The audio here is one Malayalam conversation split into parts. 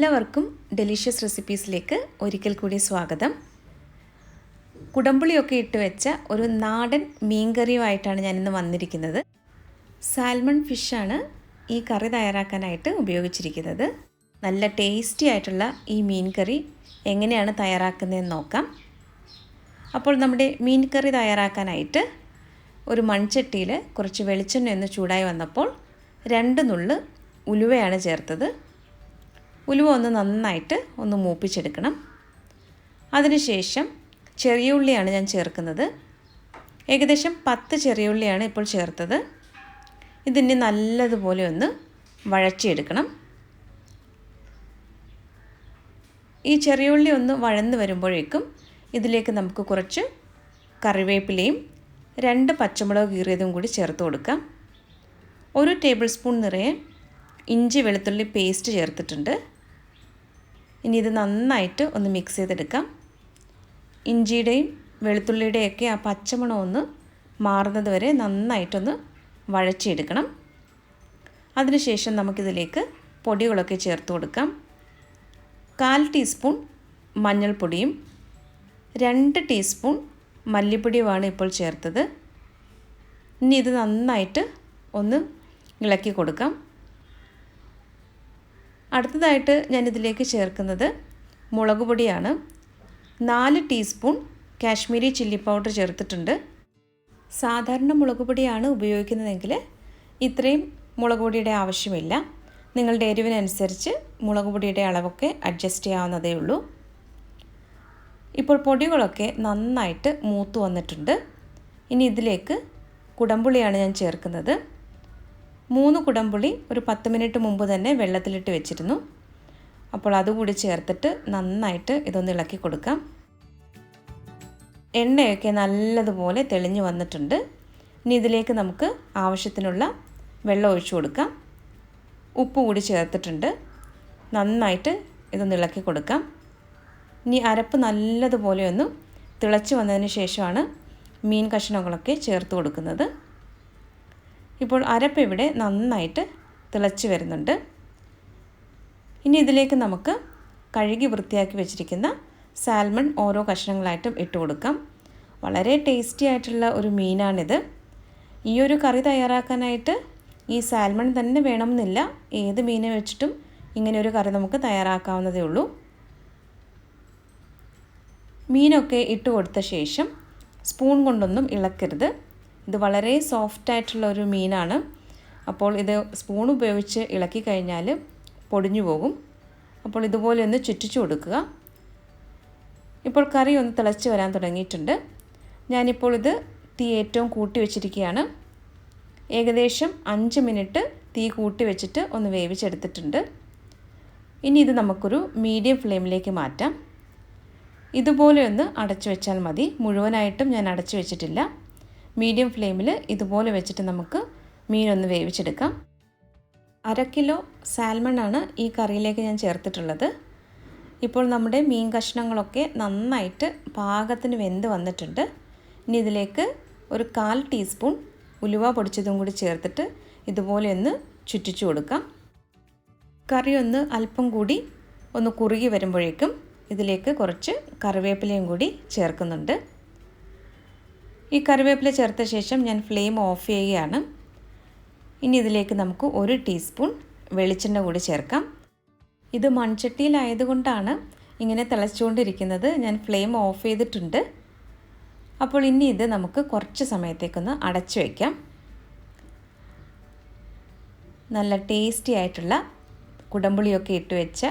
എല്ലാവർക്കും ഡെലിഷ്യസ് റെസിപ്പീസിലേക്ക് ഒരിക്കൽ കൂടി സ്വാഗതം. കുടംപുളിയൊക്കെ ഇട്ട് വെച്ച ഒരു നാടൻ മീൻകറിയുമായിട്ടാണ് ഞാനിന്ന് വന്നിരിക്കുന്നത്. സാൽമൺ ഫിഷാണ് ഈ കറി തയ്യാറാക്കാനായിട്ട് ഉപയോഗിച്ചിരിക്കുന്നത്. നല്ല ടേസ്റ്റി ആയിട്ടുള്ള ഈ മീൻ കറി എങ്ങനെയാണ് തയ്യാറാക്കുന്നതെന്ന് നോക്കാം. അപ്പോൾ നമ്മുടെ മീൻ കറി തയ്യാറാക്കാനായിട്ട് ഒരു മൺചട്ടിയിൽ കുറച്ച് വെളിച്ചെണ്ണ ഒന്ന് ചൂടായി വന്നപ്പോൾ 2 നുള്ള് ഉലുവയാണ് ചേർത്തത്. ഉലുവ ഒന്ന് നന്നായിട്ട് മൂപ്പിച്ചെടുക്കണം. അതിനുശേഷം ചെറിയ ഉള്ളിയാണ് ഞാൻ ചേർക്കുന്നത്. ഏകദേശം 10 ചെറിയ ഉള്ളിയാണ് ഇപ്പോൾ ചേർത്തത്. ഇതിനെ നല്ലതുപോലെ ഒന്ന് വഴറ്റിയെടുക്കണം. ഈ ചെറിയ ഉള്ളി ഒന്ന് വഴന്ന് വരുമ്പോഴേക്കും ഇതിലേക്ക് നമുക്ക് കുറച്ച് കറിവേപ്പിലയും 2 പച്ചമുളക് കീറിയതും കൂടി ചേർത്ത് കൊടുക്കാം. 1 ടേബിൾ സ്പൂൺ നിറയെ ഇഞ്ചി വെളുത്തുള്ളി പേസ്റ്റ് ചേർത്തിട്ടുണ്ട്. ഇനി ഇത് നന്നായിട്ട് ഒന്ന് മിക്സ് ചെയ്തെടുക്കാം. ഇഞ്ചിയുടെയും വെളുത്തുള്ളിയുടെയൊക്കെ ആ പച്ചമണം ഒന്ന് മാറുന്നത് വരെ നന്നായിട്ടൊന്ന് വഴറ്റിയെടുക്കണം. അതിനുശേഷം നമുക്കിതിലേക്ക് പൊടികളൊക്കെ ചേർത്ത് കൊടുക്കാം. 1/4 ടീസ്പൂൺ മഞ്ഞൾപ്പൊടിയും 2 ടീസ്പൂൺ മല്ലിപ്പൊടിയുമാണ് ഇപ്പോൾ ചേർത്തത്. ഇനി ഇത് നന്നായിട്ട് ഒന്ന് ഇളക്കി കൊടുക്കാം. അടുത്തതായിട്ട് ഞാനിതിലേക്ക് ചേർക്കുന്നത് മുളക് പൊടിയാണ്. 4 ടീസ്പൂൺ കാശ്മീരി ചില്ലി പൗഡർ ചേർത്തിട്ടുണ്ട്. സാധാരണ മുളക് പൊടിയാണ് ഉപയോഗിക്കുന്നതെങ്കിൽ ഇത്രയും മുളക് പൊടിയുടെ ആവശ്യമില്ല. നിങ്ങളുടെ എരിവിനനുസരിച്ച് മുളക് പൊടിയുടെ അളവൊക്കെ അഡ്ജസ്റ്റ് ചെയ്യാവുന്നതേ ഉള്ളൂ. ഇപ്പോൾ പൊടികളൊക്കെ നന്നായിട്ട് മൂത്ത് വന്നിട്ടുണ്ട്. ഇനി ഇതിലേക്ക് കുടംപുളിയാണ് ഞാൻ ചേർക്കുന്നത്. 3 കുടംപുളി ഒരു 10 മിനിറ്റ് മുമ്പ് തന്നെ വെള്ളത്തിലിട്ട് വെച്ചിരുന്നു. അപ്പോൾ അതുകൂടി ചേർത്തിട്ട് നന്നായിട്ട് ഇതൊന്ന് ഇളക്കി കൊടുക്കാം. എണ്ണയൊക്കെ നല്ലതുപോലെ തെളിഞ്ഞു വന്നിട്ടുണ്ട്. ഇനി ഇതിലേക്ക് നമുക്ക് ആവശ്യത്തിനുള്ള വെള്ളം ഒഴിച്ചു കൊടുക്കാം. ഉപ്പ് കൂടി ചേർത്തിട്ടുണ്ട്. നന്നായിട്ട് ഇതൊന്ന് ഇളക്കി കൊടുക്കാം. ഇനി അരപ്പ് നല്ലതുപോലെ ഒന്ന് തിളച്ച് വന്നതിന് ശേഷമാണ് മീൻ കഷ്ണങ്ങളൊക്കെ ചേർത്ത് കൊടുക്കുന്നത്. ഇപ്പോൾ അരപ്പ് ഇവിടെ നന്നായിട്ട് തിളച്ച് വരുന്നുണ്ട്. ഇനി ഇതിലേക്ക് നമുക്ക് കഴുകി വൃത്തിയാക്കി വെച്ചിരിക്കുന്ന സാൽമൺ ഓരോ കഷ്ണങ്ങളായിട്ടും ഇട്ട് കൊടുക്കാം. വളരെ ടേസ്റ്റി ആയിട്ടുള്ള ഒരു മീനാണിത്. ഈ ഒരു കറി തയ്യാറാക്കാനായിട്ട് ഈ സാൽമൺ തന്നെ വേണമെന്നില്ല. ഏത് മീനെ വെച്ചിട്ടും ഇങ്ങനെ ഒരു കറി നമുക്ക് തയ്യാറാക്കാവുന്നതേ ഉള്ളൂ. മീനൊക്കെ ഇട്ട് കൊടുത്ത ശേഷം സ്പൂൺ കൊണ്ടൊന്നും ഇളക്കരുത്. ഇത് വളരെ സോഫ്റ്റായിട്ടുള്ള ഒരു മീനാണ്. അപ്പോൾ ഇത് സ്പൂൺ ഉപയോഗിച്ച് ഇളക്കി കഴിഞ്ഞാൽ പൊടിഞ്ഞു പോകും. അപ്പോൾ ഇതുപോലെ ഒന്ന് ചുറ്റിച്ചു കൊടുക്കുക. ഇപ്പോൾ കറി ഒന്ന് തിളച്ച് വരാൻ തുടങ്ങിയിട്ടുണ്ട്. ഞാനിപ്പോൾ ഇത് തീ ഏറ്റവും കൂട്ടി വെച്ചിരിക്കുകയാണ്. ഏകദേശം 5 മിനിറ്റ് തീ കൂട്ടി വെച്ചിട്ട് ഒന്ന് വേവിച്ചെടുത്തിട്ടുണ്ട്. ഇനി ഇത് നമുക്കൊരു മീഡിയം ഫ്ലെയിമിലേക്ക് മാറ്റാം. ഇതുപോലെ ഒന്ന് അടച്ചു വെച്ചാൽ മതി. മുഴുവനായിട്ടും ഞാൻ അടച്ചു വെച്ചിട്ടില്ല. മീഡിയം ഫ്ലെയിമിൽ ഇതുപോലെ വെച്ചിട്ട് നമുക്ക് മീനൊന്ന് വേവിച്ചെടുക്കാം. 1/2 കിലോ സാൽമണാണ് ഈ കറിയിലേക്ക് ഞാൻ ചേർത്തിട്ടുള്ളത്. ഇപ്പോൾ നമ്മുടെ മീൻ കഷ്ണങ്ങളൊക്കെ നന്നായിട്ട് പാകത്തിന് വെന്ത് വന്നിട്ടുണ്ട്. ഇനി ഇതിലേക്ക് ഒരു 1/4 ടീസ്പൂൺ ഉലുവ പൊടിച്ചതും കൂടി ചേർത്തിട്ട് ഇതുപോലെ ഒന്ന് ചുറ്റിച്ചു കൊടുക്കാം. കറി ഒന്ന് അല്പം കൂടി ഒന്ന് കുറുകി വരുമ്പോഴേക്കും ഇതിലേക്ക് കുറച്ച് കറിവേപ്പിലയും കൂടി ചേർക്കുന്നുണ്ട്. ഈ കറിവേപ്പില ചേർത്ത ശേഷം ഞാൻ ഫ്ലെയിം ഓഫ് ചെയ്യുകയാണ്. ഇനി ഇതിലേക്ക് നമുക്ക് 1 ടീസ്പൂൺ വെളിച്ചെണ്ണ കൂടി ചേർക്കാം. ഇത് മൺചട്ടിയിലായതുകൊണ്ടാണ് ഇങ്ങനെ തിളച്ചുകൊണ്ടിരിക്കുന്നത്. ഞാൻ ഫ്ലെയിം ഓഫ് ചെയ്തിട്ടുണ്ട്. അപ്പോൾ ഇനി ഇത് നമുക്ക് കുറച്ച് സമയത്തേക്കൊന്ന് അടച്ചു വയ്ക്കാം. നല്ല ടേസ്റ്റി ആയിട്ടുള്ള കുടംപുളിയൊക്കെ ഇട്ട് വെച്ച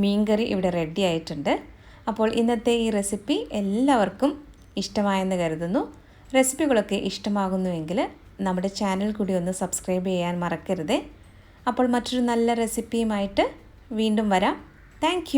മീൻകറി ഇവിടെ റെഡി ആയിട്ടുണ്ട്. അപ്പോൾ ഇന്നത്തെ ഈ റെസിപ്പി എല്ലാവർക്കും ഇഷ്ടമായെന്ന് കരുതുന്നു. റെസിപ്പികളൊക്കെ ഇഷ്ടമാകുന്നുവെങ്കിൽ നമ്മുടെ ചാനൽ കൂടി ഒന്ന് സബ്സ്ക്രൈബ് ചെയ്യാൻ മറക്കരുതേ. അപ്പോൾ മറ്റൊരു നല്ല റെസിപ്പിയുമായിട്ട് വീണ്ടും വരാം. താങ്ക്